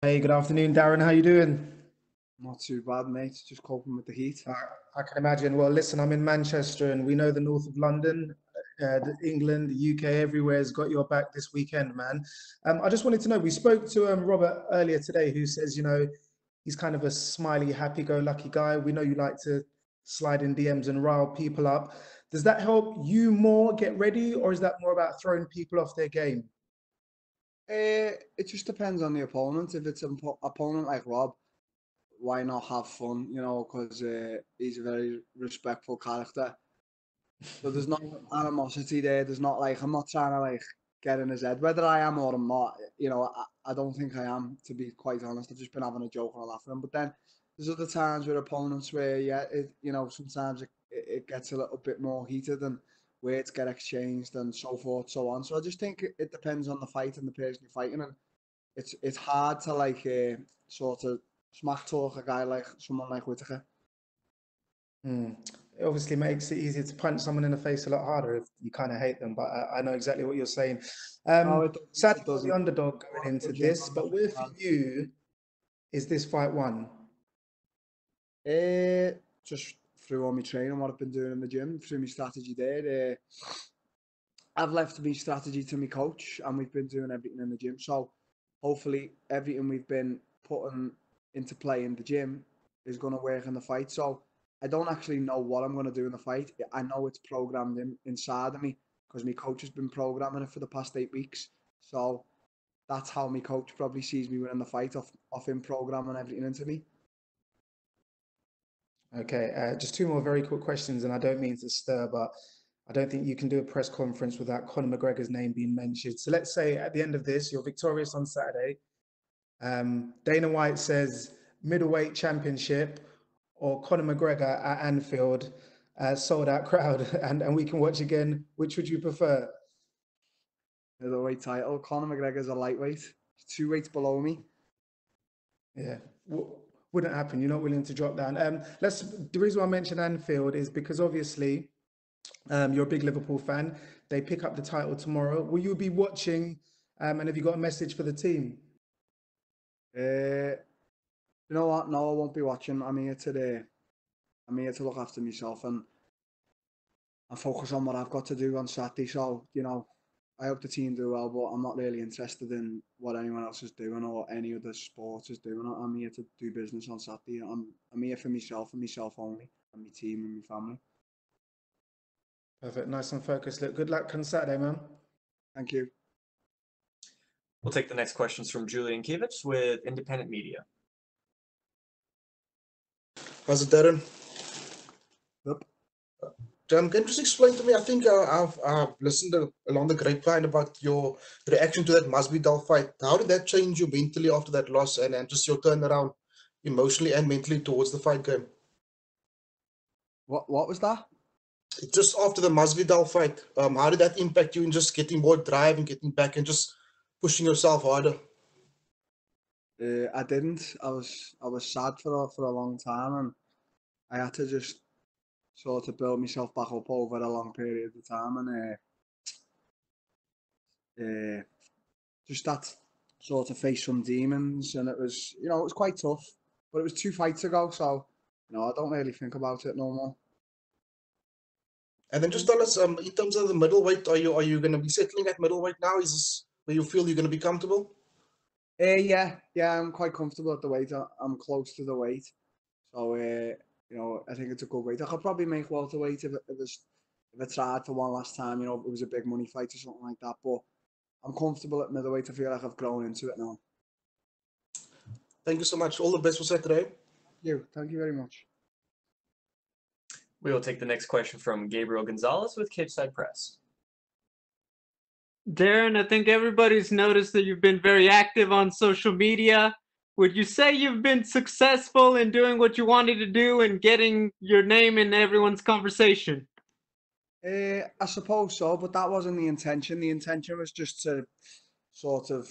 Hey, good afternoon, Darren. How you doing? Not too bad, mate. Just coping with the heat. I can imagine. Well, listen, I'm in Manchester, and we know the north of London, England, the UK, everywhere has got your back this weekend, man. I just wanted to know. We spoke to Robert earlier today, who says, he's kind of a smiley, happy-go-lucky guy. We know you like to slide in DMs and rile people up. Does that help you more get ready, or is that more about throwing people off their game? It just depends on the opponent. If it's an opponent like Rob, why not have fun? Because he's a very respectful character. So there's no animosity there. There's not like I'm not trying to like get in his head. Whether I am or I'm not, I don't think I am. To be quite honest, I've just been having a joke and a laugh at him. But then there's other times with opponents where sometimes it gets a little bit more heated and words get exchanged and so forth, so on. So I just think it depends on the fight and the person you're fighting, and it's hard to like sort of smack talk a guy like someone like Whittaker. It obviously makes it easier to punch someone in the face a lot harder if you kind of hate them, but I know exactly what you're saying. No, it doesn't. Sadly, It you're the doesn't. underdog going into this, but where for you is this fight won? Just through all my training, what I've been doing in the gym, through my strategy there. I've left my strategy to my coach, and we've been doing everything in the gym. So hopefully, everything we've been putting into play in the gym is going to work in the fight. So I don't actually know what I'm going to do in the fight. I know it's programmed inside of me because my coach has been programming it for the past 8 weeks. So that's how my coach probably sees me winning the fight off him programming everything into me. Okay, just two more very quick questions, and I don't mean to stir, but I don't think you can do a press conference without Conor McGregor's name being mentioned. So let's say at the end of this, you're victorious on Saturday. Dana White says middleweight championship or Conor McGregor at Anfield, sold out crowd, and we can watch again. Which would you prefer? Middleweight title. Conor McGregor's a lightweight. He's 2 weights below me. Yeah, wouldn't happen. You're not willing to drop down. The reason why I mentioned Anfield is because obviously you're a big Liverpool fan. They pick up the title tomorrow. Will you be watching? And have you got a message for the team? You know what? No, I won't be watching. I'm here today. I'm here to look after myself and focus on what I've got to do on Saturday. So, I hope the team do well, but I'm not really interested in what anyone else is doing or any other sport is doing. I'm here to do business on Saturday. I'm here for myself and myself only, and my team and my family. Perfect. Nice and focused. Look, good luck on Saturday, man. Thank you. We'll take the next questions from Julian Kiewicz with Independent Media. How's it, Darren? Yep. Can you just explain to me? I think I've listened along the grapevine about your reaction to that Masvidal fight. How did that change you mentally after that loss, and just your turnaround emotionally and mentally towards the fight game? What was that? Just after the Masvidal fight, how did that impact you in just getting more drive and getting back and just pushing yourself harder? I didn't. I was sad for a long time, and I had to just sort of build myself back up over a long period of time, and just that sort of face some demons, and it was quite tough. But it was 2 fights ago, so I don't really think about it no more. And then just tell us, in terms of the middleweight, are you going to be settling at middleweight now? Is this where you feel you're going to be comfortable? Yeah, I'm quite comfortable at the weight. I'm close to the weight, so I think it's a good weight. I could probably make welterweight if I tried for one last time. If it was a big money fight or something like that. But I'm comfortable at middleweight. I feel like I've grown into it now. Thank you so much. All the best for Saturday. Thank you very much. We will take the next question from Gabriel Gonzalez with Cageside Press. Darren, I think everybody's noticed that you've been very active on social media. Would you say you've been successful in doing what you wanted to do and getting your name in everyone's conversation? I suppose so, but that wasn't the intention. The intention was just to sort of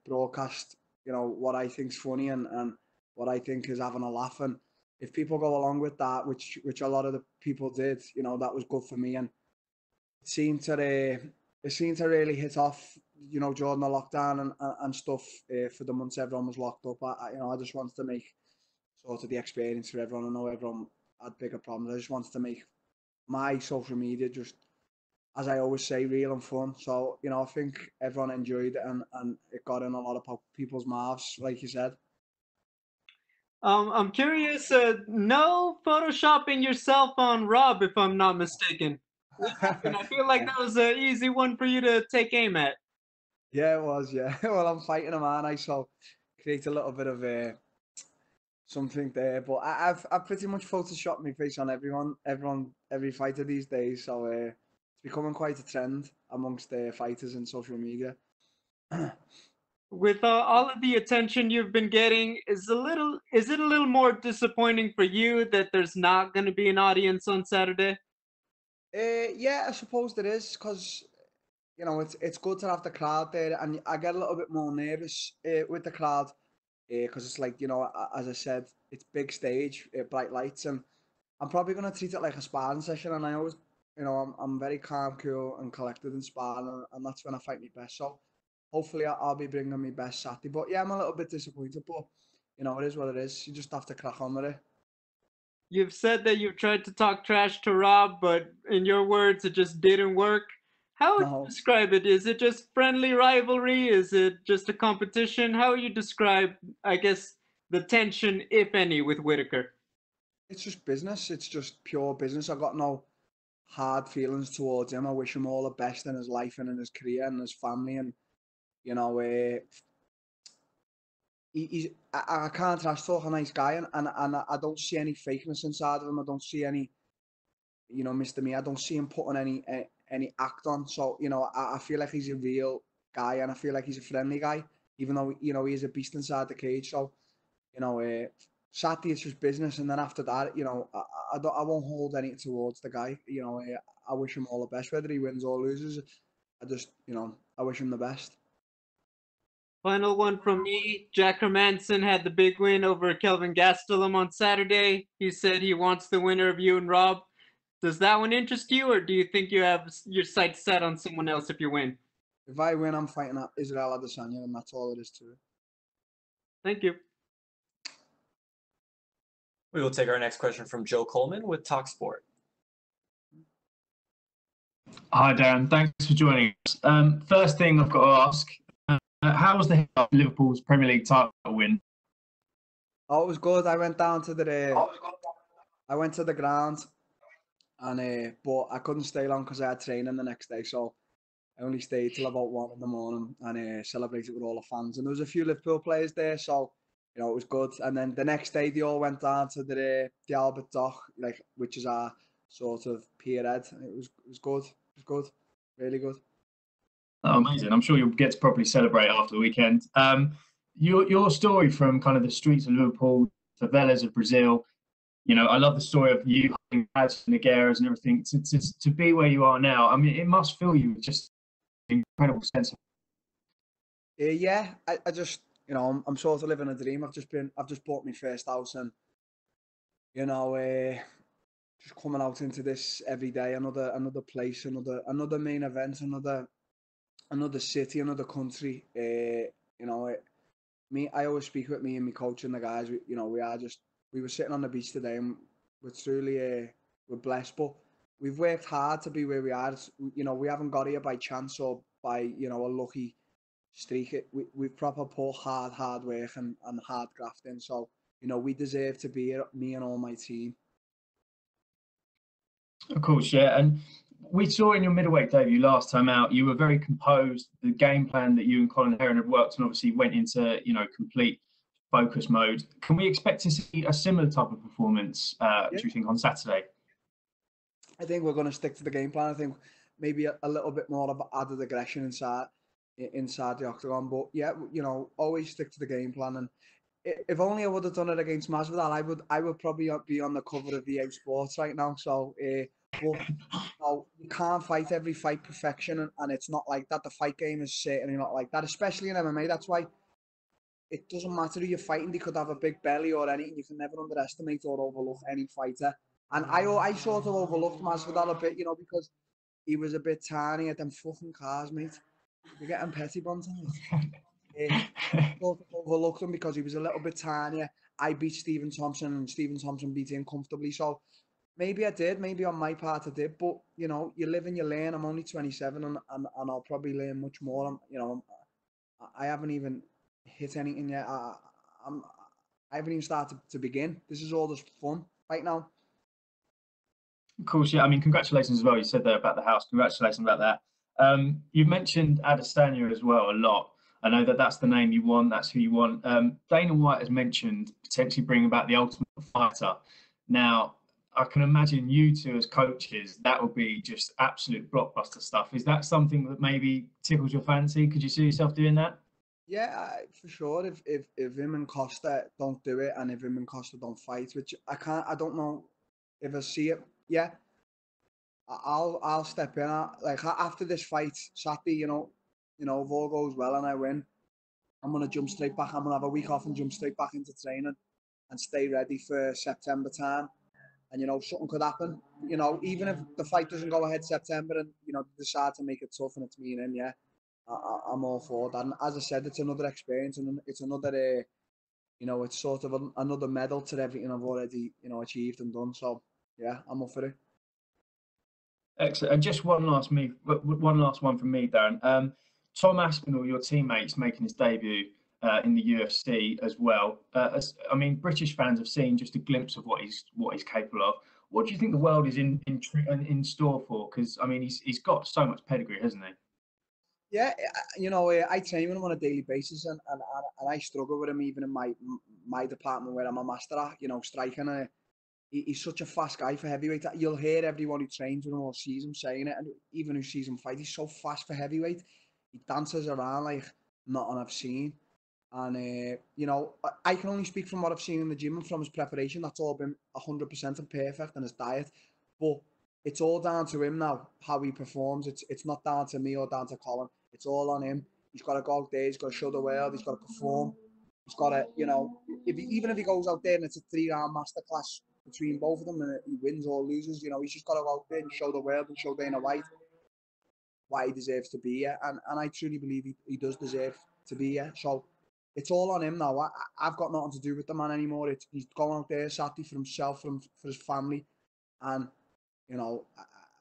broadcast, what I think's funny and what I think is having a laugh. And if people go along with that, which a lot of the people did, that was good for me. And it seemed to really hit off during the lockdown and stuff for the months everyone was locked up, I just wanted to make sort of the experience for everyone. I know everyone had bigger problems. I just wanted to make my social media just, as I always say, real and fun. So, I think everyone enjoyed it and it got in a lot of people's mouths, like you said. I'm curious, no photoshopping yourself on Rob, if I'm not mistaken. What happened? I feel like that was an easy one for you to take aim at. Yeah, it was, yeah. Well, I'm fighting him, aren't I? So create a little bit of something there. But I've pretty much photoshopped my face on every fighter these days. So it's becoming quite a trend amongst fighters and social media. With all of the attention you've been getting, is it a little more disappointing for you that there's not going to be an audience on Saturday? Yeah, I suppose there is, because it's good to have the crowd there, and I get a little bit more nervous with the crowd because it's like, as I said, it's big stage, bright lights, and I'm probably going to treat it like a sparring session, and I always, I'm very calm, cool, and collected in sparring, and that's when I fight my best. So hopefully I'll be bringing my best Saturday. But yeah, I'm a little bit disappointed, but it is what it is. You just have to crack on with it. You've said that you've tried to talk trash to Rob, but in your words, it just didn't work. How would you describe it? Is it just friendly rivalry? Is it just a competition? How would you describe, I guess, the tension, if any, with Whittaker? It's just business. It's just pure business. I got no hard feelings towards him. I wish him all the best in his life and in his career and his family. And I can't trash talk a nice guy, and I don't see any fakeness inside of him. I don't see any, Mr. Me. I don't see him putting any act on. So I feel like he's a real guy, and I feel like he's a friendly guy, even though he is a beast inside the cage. So Saturday it's just business, and then after that, I won't hold anything towards the guy. I wish him all the best, whether he wins or loses. I just, I wish him the best. Final one from me. Jack Hermanson had the big win over Kelvin Gastelum on Saturday. He said he wants the winner of you and Rob. Does that one interest you, or do you think you have your sights set on someone else if you win? If I win, I'm fighting Israel Adesanya, and that's all it is to it. Thank you. We will take our next question from Joe Coleman with TalkSport. Hi, Darren. Thanks for joining us. First thing I've got to ask, how was the Liverpool's Premier League title win? Oh, it was good. I went down to I went to the ground, and but I couldn't stay long because I had training the next day, so I only stayed till about 1 in the morning and celebrated with all the fans. And there was a few Liverpool players there, so it was good. And then the next day, they all went down to the Albert Dock, which is our sort of pierhead. It was good. It was good, really good. Oh, amazing! I'm sure you'll get to properly celebrate after the weekend. Your story from kind of the streets of Liverpool, favelas of Brazil. I love the story of you hunting ads and Nigueras and everything. To be where you are now, I mean, it must fill you with just an incredible sense of. Yeah, I just, I'm sort of living a dream. I've just bought my first house, and just coming out into this every day, another place, another main event, another city, another country. I always speak with me and my coach and the guys. We were sitting on the beach today, and we're truly we're blessed, but we've worked hard to be where we are. We haven't got here by chance or by a lucky streak. We've proper put hard work and hard grafting. So we deserve to be here, me and all my team. Of course, yeah. And we saw in your middleweight debut last time out, you were very composed. The game plan that you and Colin Heron had worked on obviously went into, complete focus mode. Can we expect to see a similar type of performance, do you think, on Saturday? I think we're going to stick to the game plan. I think maybe a little bit more of added aggression inside the octagon. But yeah, always stick to the game plan. And if only I would have done it against Masvidal, I would probably be on the cover of EA Sports right now. So, you can't fight every fight perfection, and it's not like that. The fight game is certainly not like that, especially in MMA. That's why it doesn't matter who you're fighting. They could have a big belly or anything. You can never underestimate or overlook any fighter. And I sort of overlooked Masvidal a bit, because he was a bit tiny at them fucking cars, mate. You're getting petty, Bonton. Sort of overlooked him because he was a little bit tinier. I beat Stephen Thompson, and Stephen Thompson beat him comfortably. So maybe I did, maybe on my part I did. But you know, you live and you learn. I'm only 27, and I'll probably learn much more. I haven't even hit anything yet. I haven't even started to begin. This is all just fun right now. Of course, yeah. I mean, congratulations as well. You said there about the house. Congratulations about that. You've mentioned Adesanya as well a lot. I know that that's the name you want. That's who you want. Dana White has mentioned potentially bringing back the Ultimate Fighter. Now, I can imagine you two as coaches, that would be just absolute blockbuster stuff. Is that something that maybe tickles your fancy? Could you see yourself doing that? Yeah, for sure. If him and Costa don't do it, and if him and Costa don't fight, which I don't know if I see it. Yeah, I'll step in. Like after this fight Saturday, you know, if all goes well and I win, I'm gonna jump straight back. I'm gonna have a week off and jump straight back into training and stay ready for September time. And you know, something could happen. You know, even if the fight doesn't go ahead September, and you know, decide to make it tough and it's me and him, yeah, I'm all for that. And as I said, it's another experience, and it's another, you know, it's sort of another medal to everything I've already, you know, achieved and done. So yeah, I'm up for it. Excellent. And just one last one from me, Darren. Tom Aspinall, your teammate's making his debut in the UFC as well. I mean, British fans have seen just a glimpse of what he's capable of. What do you think the world is in store for? Because I mean, he's got so much pedigree, hasn't he? Yeah, you know, I train with him on a daily basis, and I struggle with him even in my department where I'm a master at, you know, striking. He's such a fast guy for heavyweight. You'll hear everyone who trains with him or sees him saying it, and even who sees him fight, he's so fast for heavyweight. He dances around like nothing I've seen. And, you know, I can only speak from what I've seen in the gym and from his preparation. That's all been 100% and perfect, and his diet. But it's all down to him now, how he performs. It's not down to me or down to Colin. It's all on him. He's got to go out there. He's got to show the world. He's got to perform. He's got to, you know, even if he goes out there and it's a 3-round masterclass between both of them and he wins or loses, you know, he's just got to go out there and show the world and show Dana White why he deserves to be here. And I truly believe he does deserve to be here. So it's all on him now. I've got nothing to do with the man anymore. He's going out there Saturday for himself, for his family. And, you know,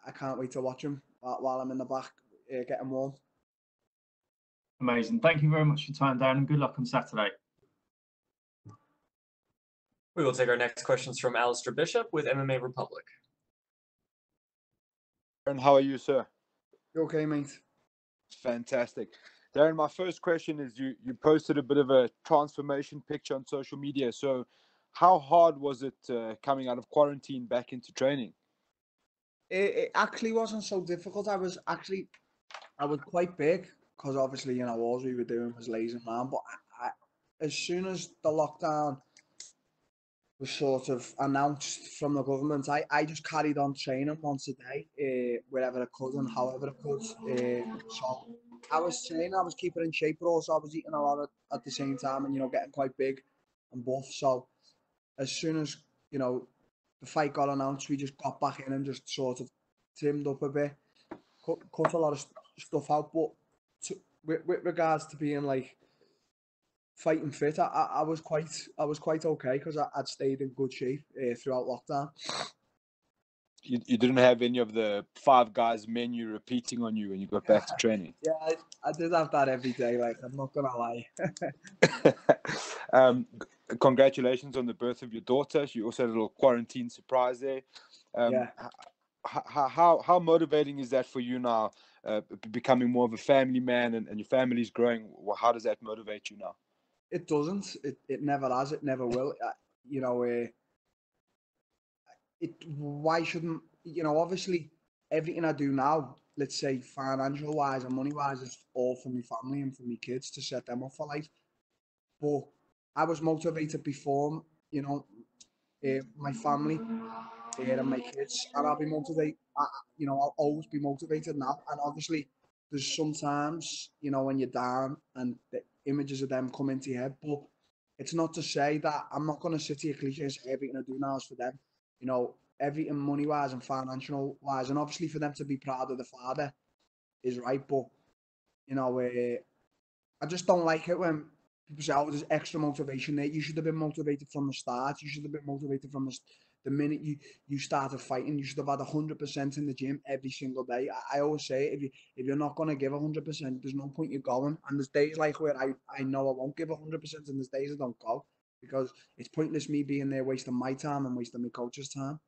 I can't wait to watch him while I'm in the back getting warm. Amazing. Thank you very much for your time, Darren, and good luck on Saturday. We will take our next questions from Alistair Bishop with MMA Republic. Darren, how are you, sir? You okay, mate? Fantastic. Darren, my first question is you posted a bit of a transformation picture on social media. So how hard was it coming out of quarantine back into training? It actually wasn't so difficult. I was quite big because obviously, you know, all we were doing was lazing around. But as soon as the lockdown was sort of announced from the government, I just carried on training once a day, wherever I could and however I could. So I was training, I was keeping in shape, but also I was eating a lot at the same time and, you know, getting quite big and buff. So as soon as, you know, the fight got announced, we just got back in and just sort of trimmed up a bit, cut a lot of stuff out. But with regards to being like fighting fit, I was quite okay because I'd stayed in good shape throughout lockdown. You didn't have any of the Five Guys menu repeating on you when you got back to training? Yeah, I did have that every day, like, I'm not going to lie. Congratulations on the birth of your daughter. You also had a little quarantine surprise there. Yeah. How motivating is that for you now, becoming more of a family man and your family's growing? How does that motivate you now? It doesn't. It never has. It never will. You know, why shouldn't, you know, obviously everything I do now, let's say financial wise and money wise, is all for my family and for my kids to set them up for life. But I was motivated before, you know, my family and my kids, and I'll be motivated. You know, I'll always be motivated now. And obviously, there's sometimes, you know, when you're down and the images of them come into your head, but it's not to say that I'm not going to sit here cliche and say everything I do now is for them. You know, everything money wise and financial wise, and obviously for them to be proud of the father is right. But I just don't like it when people say, "Oh, there's extra motivation there." You should have been motivated from the start. You should have been motivated from the minute you started fighting. You should have had 100% in the gym every single day. I always say, if you're not gonna give 100%, there's no point you going. And there's days like where I know I won't give 100%, and there's days I don't go because it's pointless me being there wasting my time and wasting my coach's time.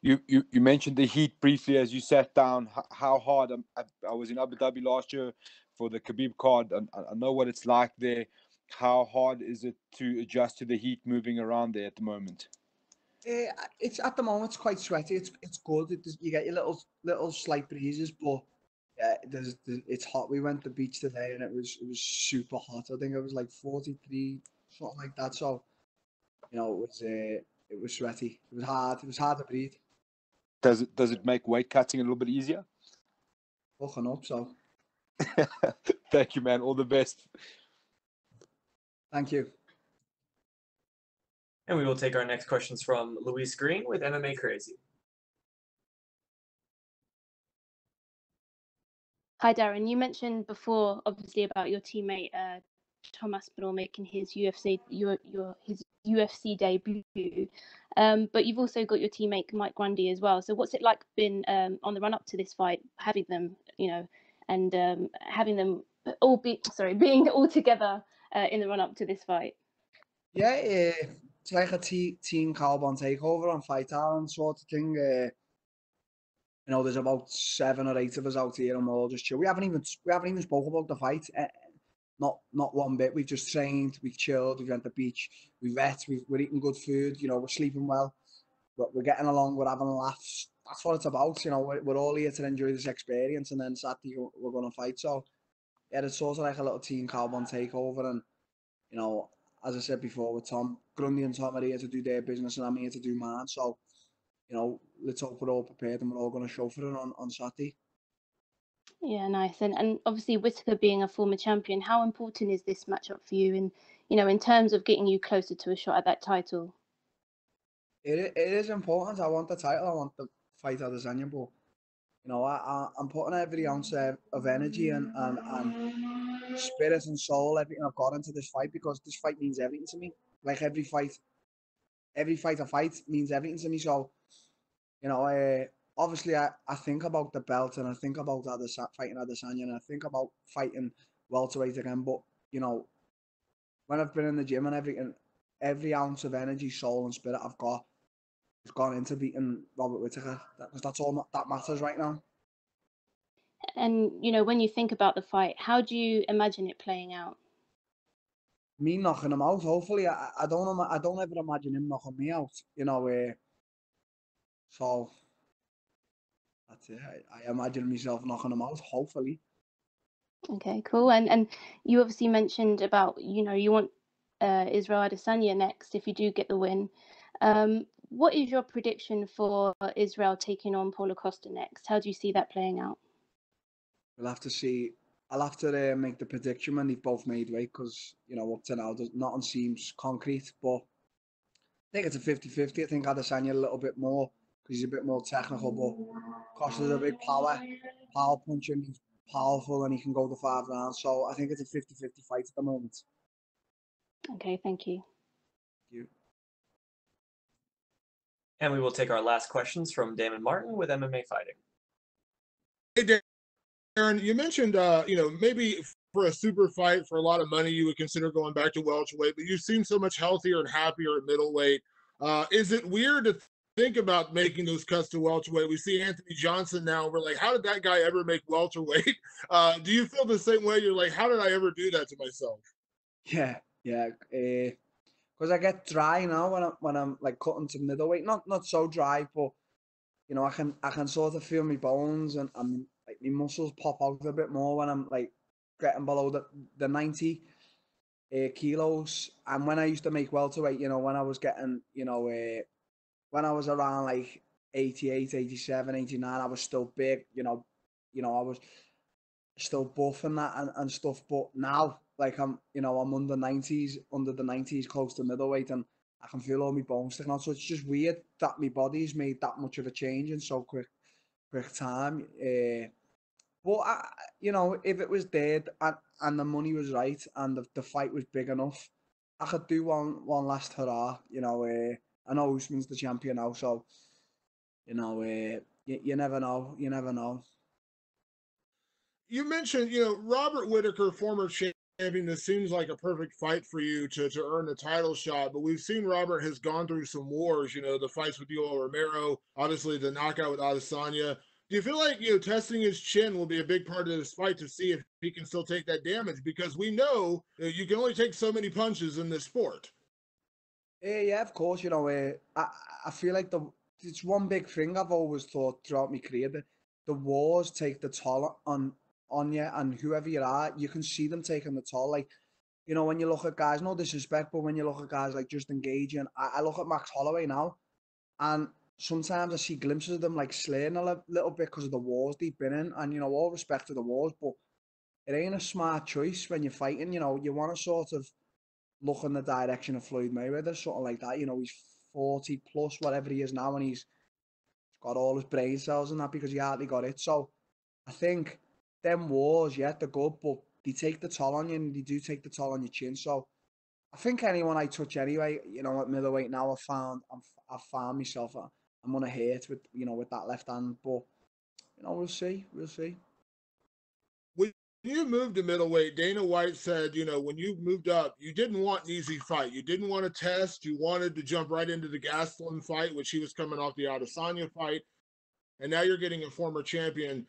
You mentioned the heat briefly as you sat down. How hard? I was in Abu Dhabi last year for the Khabib card, and I know what it's like there. How hard is it to adjust to the heat moving around there at the moment? It's at the moment it's quite sweaty. It's good. You get your little slight breezes, but yeah, it's hot. We went to the beach today and it was super hot. I think it was like 43, something like that. So it was sweaty. It was hard. It was hard to breathe. Does it make weight cutting a little bit easier? Fucking up. So thank you, man. All the best. Thank you. And we will take our next questions from Luis Green with MMA Crazy. Hi, Darren. You mentioned before, obviously, about your teammate Tom Aspinall making his UFC debut, but you've also got your teammate Mike Grundy as well. So, what's it like been on the run up to this fight, having them, and having them being all together in the run up to this fight? Yeah, it's like a team carbon takeover on Fight Island sort of thing. There's about 7 or 8 of us out here, and we're all just chill. We haven't even spoke about the fight. Not one bit. We've just trained, we've chilled, we went to the beach, we've we're eating good food. We're sleeping well, we're getting along, we're having laughs. That's what it's about. We're all here to enjoy this experience, and then Saturday we're going to fight. So yeah, it's sort of like a little team carbon takeover, and as I said before, with Tom Grundy and Tom are here to do their business, and I'm here to do mine. So let's hope we're all prepared and we're all going to show for it on Saturday. Yeah, nice. And obviously Whittaker being a former champion, how important is this matchup for you in terms of getting you closer to a shot at that title? It is important. I want the title. I want to fight Adesanya, but I'm putting every ounce of energy and spirit and soul, everything I've got into this fight, because this fight means everything to me. Like every fight I fight means everything to me. So obviously I think about the belt, and I think about fighting Adesanya, and I think about fighting welterweight again. But when I've been in the gym and everything, every ounce of energy, soul, and spirit I've got has gone into beating Robert Whittaker. That's all that matters right now. And when you think about the fight, how do you imagine it playing out? Me knocking him out, hopefully. I don't ever imagine him knocking me out. So that's it. I imagine myself knocking him out, hopefully. Okay, cool. And you obviously mentioned about you want Israel Adesanya next if you do get the win. What is your prediction for Israel taking on Paulo Costa next? How do you see that playing out? We'll have to see. I'll have to make the prediction when they've both made weight, because up to now nothing seems concrete. But I think it's a 50-50. I think Adesanya a little bit more because he's a bit more technical, but Costa's a big power puncher. He's powerful and he can go to 5 rounds. So I think it's a 50-50 fight at the moment. Okay, thank you. Thank you. And we will take our last questions from Damon Martin with MMA Fighting. Hey, Darren, you mentioned, maybe for a super fight for a lot of money, you would consider going back to welterweight, but you seem so much healthier and happier at middleweight. Is it weird to think about making those cuts to welterweight? We see Anthony Johnson now. We're like, how did that guy ever make welterweight? Do you feel the same way? You're like, how did I ever do that to myself? Yeah. Because I get dry now when I'm like cutting to middleweight. Not so dry, but I can sort of feel my bones and like my muscles pop out a bit more when I'm like getting below the 90 kilos. And when I used to make welterweight, when I was getting, when I was around like 88, 87, 89, I was still big, I was still buff and that and stuff. But now, like I'm under the 90s, close to middleweight, and I can feel all my bones sticking out. So it's just weird that my body's made that much of a change in so quick time. But you know, if it was there and the money was right and the fight was big enough, I could do one last hurrah. You know, I know Usman's the champion now, so you know, you never know. You never know. You mentioned, you know, Robert Whittaker, former champion. This seems like a perfect fight for you to earn the title shot. But we've seen Robert has gone through some wars. You know, the fights with Yoel Romero, obviously the knockout with Adesanya. Do you feel like, you know, testing his chin will be a big part of this fight to see if he can still take that damage? Because we know you can only take so many punches in this sport. Yeah, of course. You know, I feel like it's one big thing I've always thought throughout my career that the wars take the toll on you, and whoever you are, you can see them taking the toll. Like, you know, when you look at guys, no disrespect, but when you look at guys like Justin Gage, and I look at Max Holloway now, and sometimes I see glimpses of them like slaying a little bit because of the wars they've been in. And, you know, all respect to the wars, but it ain't a smart choice when you're fighting. You know, you want to sort of look in the direction of Floyd Mayweather, something like that. You know, he's 40 plus, whatever he is now, and he's got all his brain cells and that because he hardly got it. So I think them wars, yeah, they're good, but they take the toll on you, and they do take the toll on your chin. So I think anyone I touch anyway, you know, at middleweight now, I've found myself. I'm gonna hit with, you know, with that left hand, but you know, we'll see. When you moved to middleweight, Dana White said, you know, when you moved up, you didn't want an easy fight. You didn't want to test. You wanted to jump right into the Gastelum fight, which he was coming off the Adesanya fight, and now you're getting a former champion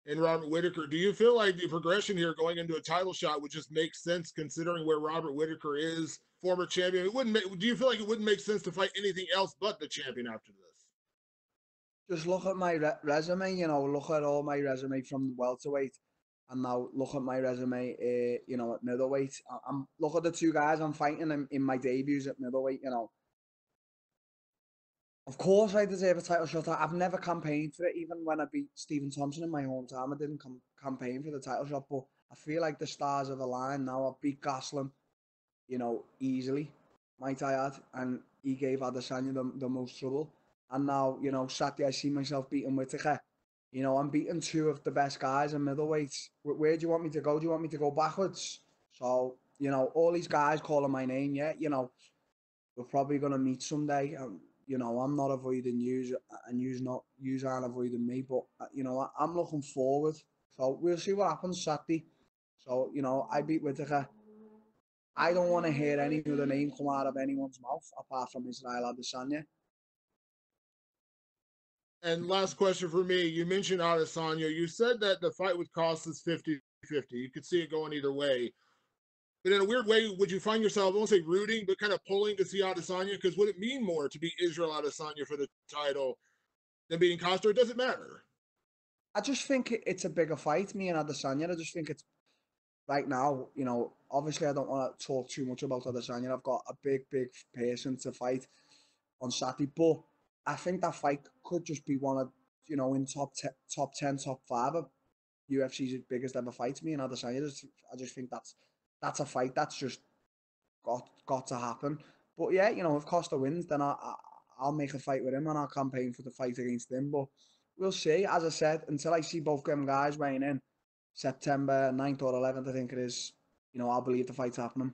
in Robert Whittaker. Do you feel like the progression here going into a title shot would just make sense considering where Robert Whittaker is, former champion? Do you feel like it wouldn't make sense to fight anything else but the champion after this? Just look at my resume, you know, look at all my resume from welterweight, and now look at my resume, you know, at middleweight. Look at the two guys I'm fighting in my debuts at middleweight, you know. Of course, I deserve a title shot. I've never campaigned for it, even when I beat Stephen Thompson in my hometown. I didn't campaign for the title shot, but I feel like the stars are aligned now. I beat Gastelum, you know, easily, might I add, and he gave Adesanya the most trouble. And now, you know, Saturday I see myself beating Whittaker. You know, I'm beating two of the best guys in middleweight. Where do you want me to go? Do you want me to go backwards? So, you know, all these guys calling my name, yeah, you know, we're probably going to meet someday. You know, I'm not avoiding you, and you aren't avoiding me. But, you know, I'm looking forward. So we'll see what happens Saturday. So, you know, I beat Whittaker. I don't want to hear any other name come out of anyone's mouth apart from Israel Adesanya. And last question for me. You mentioned Adesanya. You said that the fight would cost us 50-50. You could see it going either way. But in a weird way, would you find yourself, I won't say rooting, but kind of pulling to see Adesanya? Because would it mean more to beat Israel Adesanya for the title than beating Costa? It doesn't matter. I just think it's a bigger fight, me and Adesanya. I just think it's right now, you know, obviously I don't want to talk too much about Adesanya. I've got a big person to fight on Saturday, but I think that fight could just be one of, you know, in top 10, top 5 of UFC's biggest ever fights, me and Adesanya. I just think that's a fight that's just got to happen. But yeah, you know, if Costa wins, then I'll make a fight with him and I'll campaign for the fight against him. But we'll see. As I said, until I see both them guys weighing in September 9th or 11th, I think it is, you know, I'll believe the fight's happening.